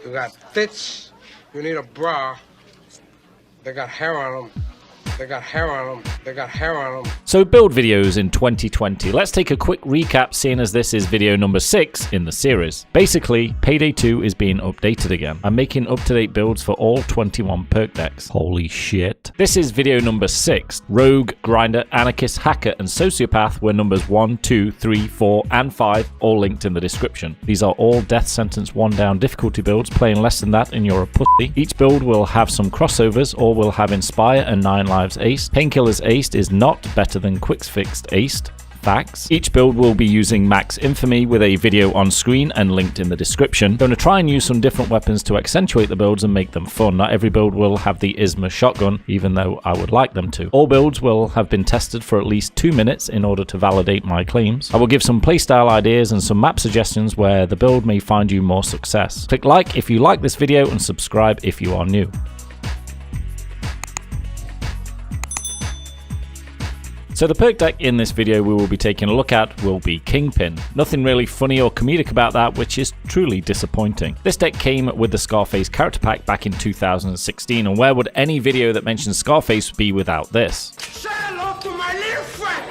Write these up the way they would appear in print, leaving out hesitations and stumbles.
You got tits, you need a bra. They got hair on them. They got hair on them. They got hair on them. So build videos in 2020. Let's take a quick recap, seeing as this is video number 6 in the series. Basically, Payday 2 is being updated again. I'm making up-to-date builds for all 21 perk decks. Holy shit. This is video number 6. Rogue, Grinder, Anarchist, Hacker, and Sociopath were numbers 1, 2, 3, 4, and 5, all linked in the description. These are all Death Sentence 1 down difficulty builds. Playing less than that and you're a pussy. Each build will have some crossovers, or will have Inspire and 9 Lives aced. Painkillers aced is not better than Quicks Fixed aced. Facts. Each build will be using Max Infamy with a video on screen and linked in the description. Going to try and use some different weapons to accentuate the builds and make them fun. Not every build will have the ISMA shotgun, even though I would like them to. All builds will have been tested for at least 2 minutes in order to validate my claims. I will give some playstyle ideas and some map suggestions where the build may find you more success. Click like if you like this video and subscribe if you are new. So the perk deck in this video we will be taking a look at will be Kingpin. Nothing really funny or comedic about that, which is truly disappointing. This deck came with the Scarface character pack back in 2016, and where would any video that mentions Scarface be without this? Say hello to my little friend.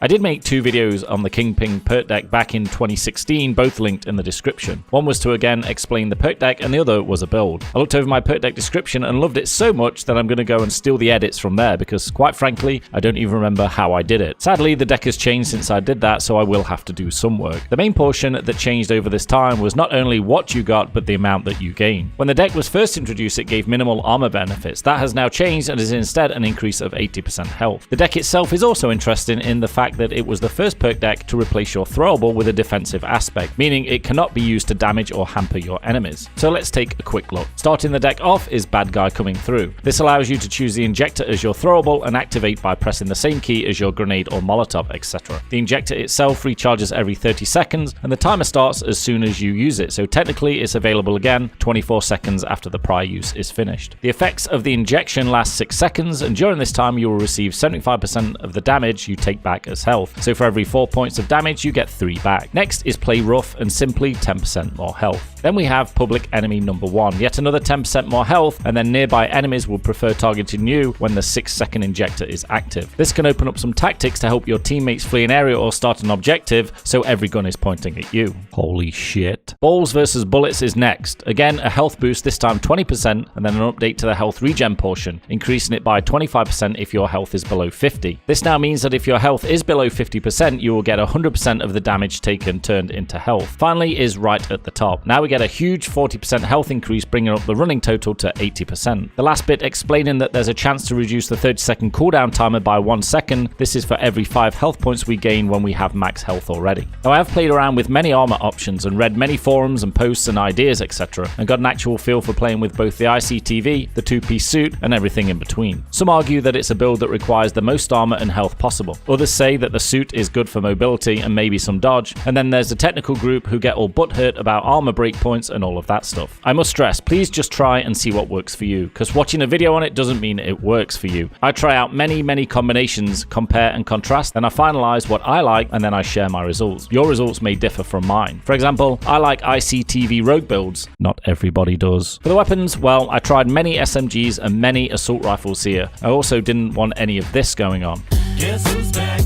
I did make 2 videos on the Kingpin perk deck back in 2016, both linked in the description. One was to again explain the perk deck, and the other was a build. I looked over my perk deck description and loved it so much that I'm going to go and steal the edits from there, because quite frankly, I don't even remember how I did it. Sadly, the deck has changed since I did that, so I will have to do some work. The main portion that changed over this time was not only what you got, but the amount that you gain. When the deck was first introduced, it gave minimal armor benefits. That has now changed and is instead an increase of 80% health. The deck itself is also interesting in the fact that it was the first perk deck to replace your throwable with a defensive aspect, meaning it cannot be used to damage or hamper your enemies. So let's take a quick look. Starting the deck off is Bad Guy Coming Through. This allows you to choose the injector as your throwable and activate by pressing the same key as your grenade or molotov, etc. The injector itself recharges every 30 seconds and the timer starts as soon as you use it, so technically it's available again 24 seconds after the prior use is finished. The effects of the injection last 6 seconds, and during this time you will receive 75% of the damage you take back as health. So for every 4 points of damage, you get 3 back. Next is Play Rough and simply 10% more health. Then we have Public Enemy number 1, yet another 10% more health, and then nearby enemies will prefer targeting you when the 6-second injector is active. This can open up some tactics to help your teammates flee an area or start an objective, so every gun is pointing at you. Holy shit. Balls versus Bullets is next. Again, a health boost, this time 20%, and then an update to the health regen portion, increasing it by 25% if your health is below 50. This now means that if your health is below 50%, you will get 100% of the damage taken turned into health. Finally is right at the top. Now we get a huge 40% health increase, bringing up the running total to 80%. The last bit explaining that there's a chance to reduce the 30-second cooldown timer by 1 second. This is for every 5 health points we gain when we have max health already. Now I have played around with many armor options and read many forums and posts and ideas, etc., and got an actual feel for playing with both the ICTV, the 2-piece suit, and everything in between. Some argue that it's a build that requires the most armor and health possible. Others say that the suit is good for mobility and maybe some dodge, and then there's the technical group who get all butthurt about armor breakpoints and all of that stuff. I must stress, please just try and see what works for you, because watching a video on it doesn't mean it works for you. I try out many combinations, compare and contrast, then I finalize what I like, and then I share my results. Your results may differ from mine. For example, I like ICTV rogue builds. Not everybody does. For the weapons, well, I tried many SMGs and many assault rifles here. I also didn't want any of this going on. Guess who's back?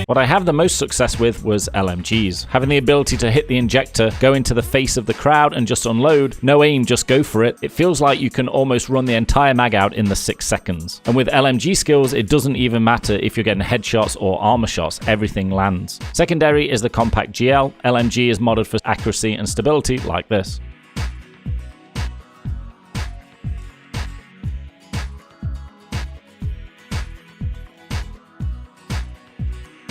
What I have the most success with was LMGs. Having the ability to hit the injector, go into the face of the crowd and just unload, no aim, just go for it. It feels like you can almost run the entire mag out in the 6 seconds. And with LMG skills, it doesn't even matter if you're getting headshots or armor shots, everything lands. Secondary is the compact GL. LMG is modded for accuracy and stability like this.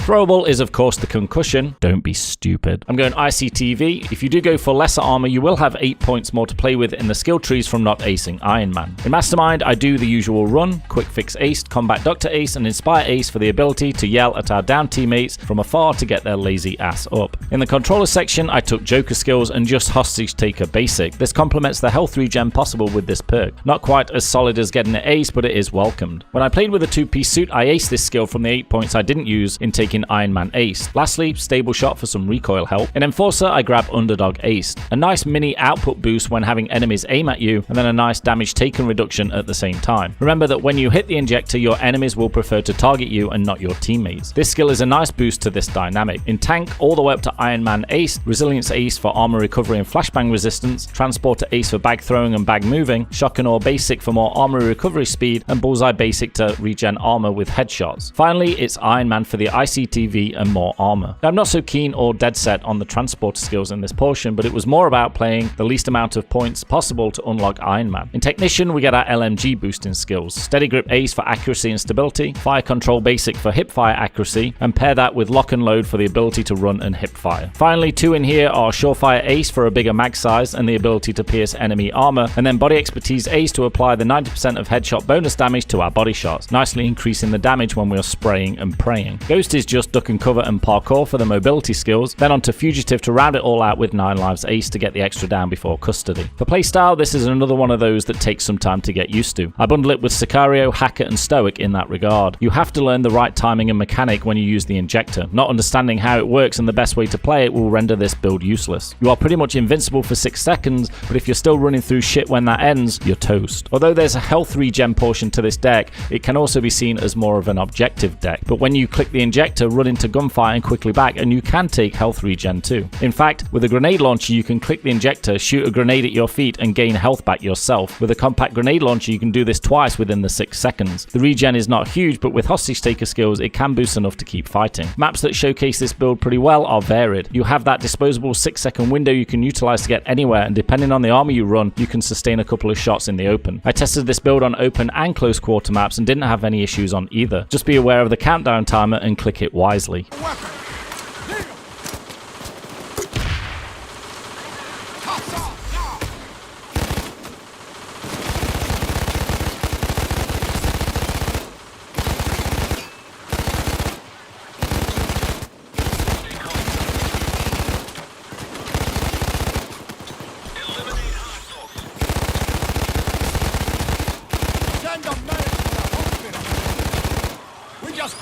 Throwable is of course the concussion. Don't be stupid. I'm going ICTV. If you do go for lesser armor, you will have 8 points more to play with in the skill trees from not acing Iron Man. In Mastermind, I do the usual run, Quick Fix Ace, Combat Doctor Ace, and Inspire Ace for the ability to yell at our down teammates from afar to get their lazy ass up. In the controller section, I took Joker skills and just Hostage Taker Basic. This complements the health regen possible with this perk. Not quite as solid as getting an ace, but it is welcomed. When I played with a 2-piece suit, I aced this skill from the 8 points I didn't use in taking taking Iron Man Ace. Lastly, Stable Shot for some recoil help. In Enforcer, I grab Underdog Ace. A nice mini output boost when having enemies aim at you, and then a nice damage taken reduction at the same time. Remember that when you hit the injector, your enemies will prefer to target you and not your teammates. This skill is a nice boost to this dynamic. In Tank, all the way up to Iron Man Ace, Resilience Ace for armor recovery and flashbang resistance, Transporter Ace for bag throwing and bag moving, Shotgun or Basic for more armor recovery speed, and Bullseye Basic to regen armor with headshots. Finally, it's Iron Man for the ICTV and more armor. Now, I'm not so keen or dead set on the transporter skills in this portion, but it was more about playing the least amount of points possible to unlock Iron Man. In Technician, we get our LMG boosting skills, Steady Grip Ace for accuracy and stability, Fire Control Basic for hipfire accuracy, and pair that with Lock and Load for the ability to run and hipfire. Finally, two in here are Surefire Ace for a bigger mag size and the ability to pierce enemy armor, and then Body Expertise Ace to apply the 90% of headshot bonus damage to our body shots, nicely increasing the damage when we are spraying and praying. Ghost is just duck and cover and parkour for the mobility skills, then onto Fugitive to round it all out with 9 lives Ace to get the extra down before custody. For playstyle, this is another one of those that takes some time to get used to. I bundle it with Sicario, Hacker and Stoic in that regard. You have to learn the right timing and mechanic when you use the injector. Not understanding how it works and the best way to play it will render this build useless. You are pretty much invincible for 6 seconds, but if you're still running through shit when that ends, you're toast. Although there's a health regen portion to this deck, it can also be seen as more of an objective deck. But when you click the injector, run into gunfire and quickly back, and you can take health regen too. In fact, with a grenade launcher, you can click the injector, shoot a grenade at your feet, and gain health back yourself. With a compact grenade launcher, you can do this twice within the 6 seconds. The regen is not huge, but with hostage taker skills, it can boost enough to keep fighting. Maps that showcase this build pretty well are varied. You have that disposable 6-second window you can utilize to get anywhere, and depending on the armor you run, you can sustain a couple of shots in the open. I tested this build on open and close quarter maps and didn't have any issues on either. Just be aware of the countdown timer and click it wisely.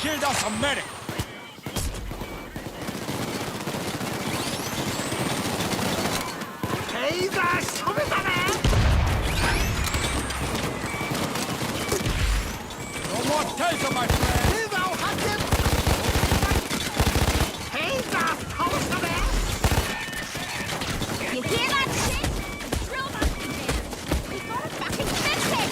Killed us a medic. No more taser, my friend. You hear that shit? Drill busting there. We gotta fucking fix it.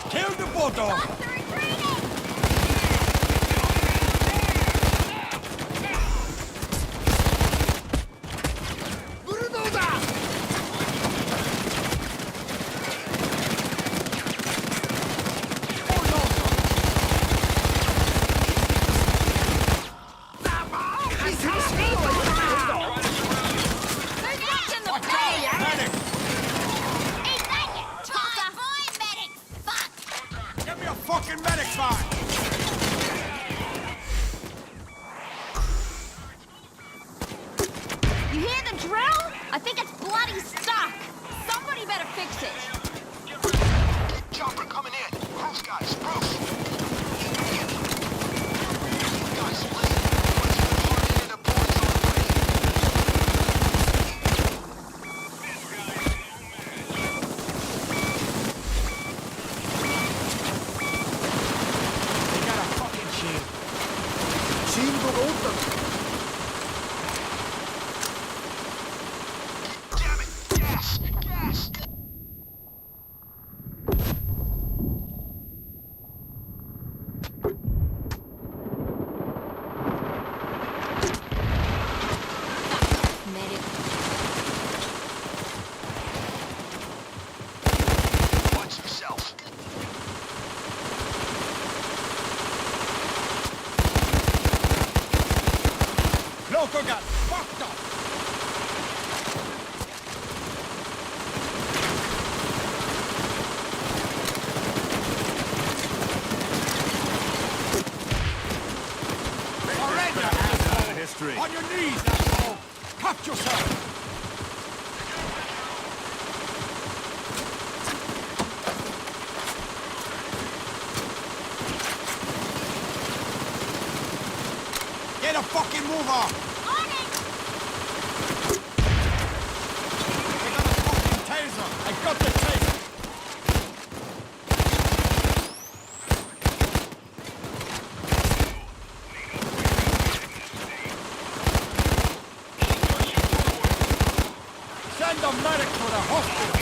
Kill the bulldog! Fucking medic fire! You hear the drill? I think it's bloody stuck. Somebody better fix it. Chopper coming in. Roof, guys, roof. Guys, listen. Once you're hardened into bullets They got a fucking shield. Damn it! Gas! Gas! joker got fucked up. Surrender, asshole. History. On your knees, asshole. Cuff yourself. Get a fucking move on! On it! I got a fucking taser! I got the taser! Send a medic to the hospital!